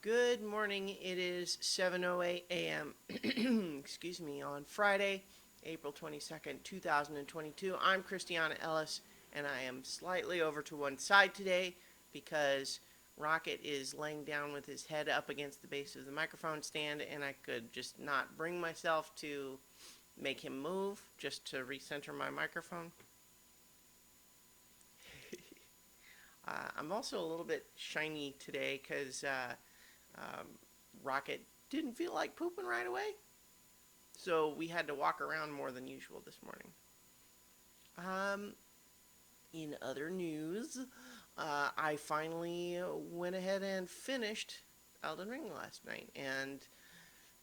Good morning. It is 7:08 a.m. Excuse me, on Friday, April 22nd, 2022. I'm Christiana Ellis, and I am slightly over to one side today because Rocket is laying down with his head up against the base of the microphone stand, and I could just not bring myself to make him move just to recenter my microphone. I'm also a little bit shiny today because um, Rocket didn't feel like pooping right away. So we had to walk around more than usual this morning. Um, in other news, I finally went ahead and finished Elden Ring last night, and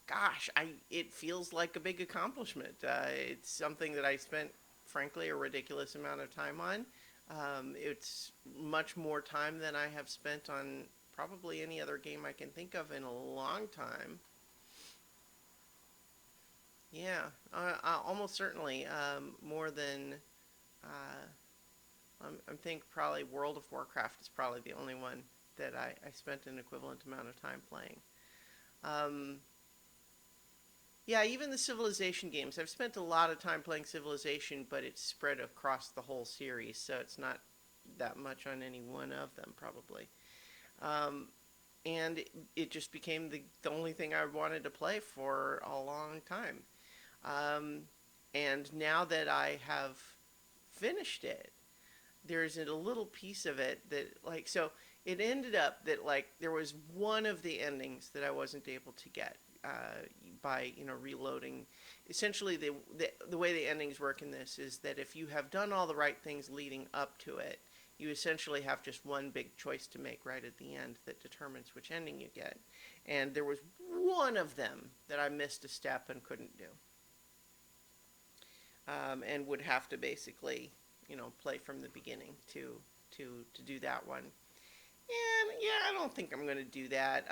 gosh, I it feels like a big accomplishment. It's something that I spent, frankly, a ridiculous amount of time on. It's much more time than I have spent on probably any other game I can think of in a long time. Yeah, almost certainly more than I think probably World of Warcraft is probably the only one that I spent an equivalent amount of time playing. Um, yeah, even the Civilization games. I've spent a lot of time playing Civilization, but it's spread across the whole series, so it's not that much on any one of them probably. Um, and it just became the only thing I wanted to play for a long time. Um, and now that I have finished it, there's a little piece of it that, like, so it ended up that, like, there was one of the endings that I wasn't able to get by, reloading. Essentially, the way the endings work in this is that if you have done all the right things leading up to it, you essentially have just one big choice to make right at the end that determines which ending you get. And there was one of them that I missed a step and couldn't do, and would have to basically, play from the beginning to do that one. And yeah, I don't think I'm going to do that.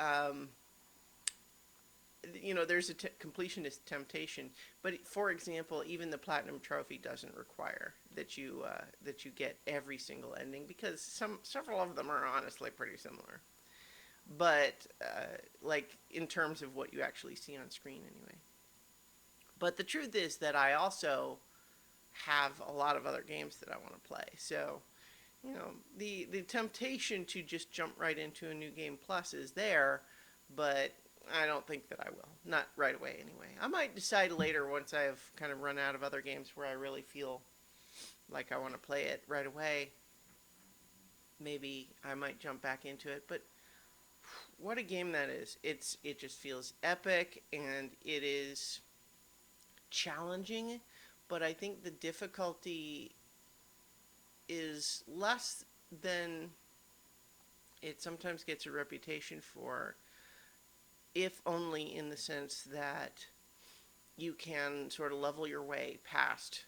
There's a completionist temptation, but for example, even the platinum trophy doesn't require that you get every single ending because several of them are honestly pretty similar. But like in terms of what you actually see on screen, anyway. But the truth is that I also have a lot of other games that I want to play. So, the temptation to just jump right into a new game plus is there, but I don't think that I will. Not right away, anyway. I might decide later once I've kind of run out of other games where I really feel like I want to play it right away. Maybe I might jump back into it. But what a game that is! It just feels epic and it is challenging, but I think the difficulty is less than it sometimes gets a reputation for, if only in the sense that you can sort of level your way past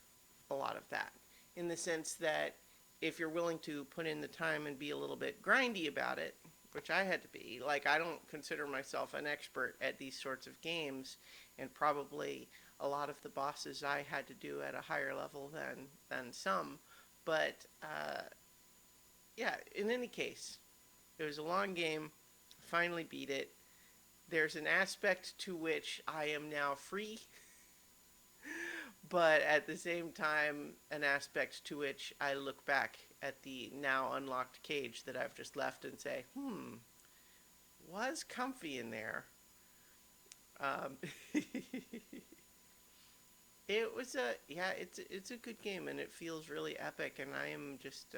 a lot of that. In the sense that if you're willing to put in the time and be a little bit grindy about it, which I had to be, like, I don't consider myself an expert at these sorts of games, and probably a lot of the bosses I had to do at a higher level than some. But yeah, in any case, it was a long game. Finally beat it. There's an aspect to which I am now free, but at the same time, an aspect to which I look back at the now unlocked cage that I've just left and say, was comfy in there. Um, it was it's a good game and it feels really epic, and I am just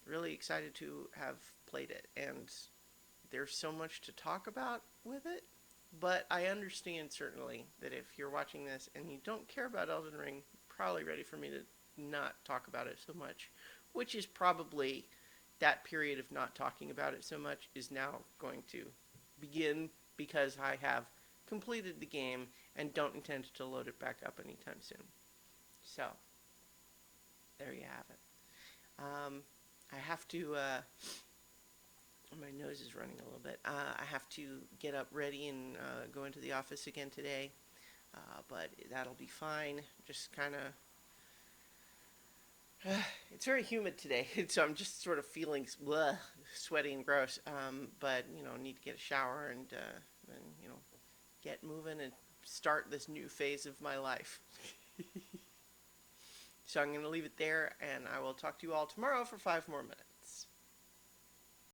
really excited to have played it. And there's so much to talk about with it. But I understand certainly that if you're watching this and you don't care about Elden Ring, you're probably ready for me to not talk about it so much, which is probably that period of not talking about it so much is now going to begin because I have completed the game and don't intend to load it back up anytime soon. So, there you have it. I have to my nose is running a little bit. I have to get up ready and go into the office again today, but that'll be fine. Just kind of It's very humid today, so I'm just sort of feeling bleh, sweaty and gross. But need to get a shower and get moving and start this new phase of my life. So I'm going to leave it there, and I will talk to you all tomorrow for 5 more minutes.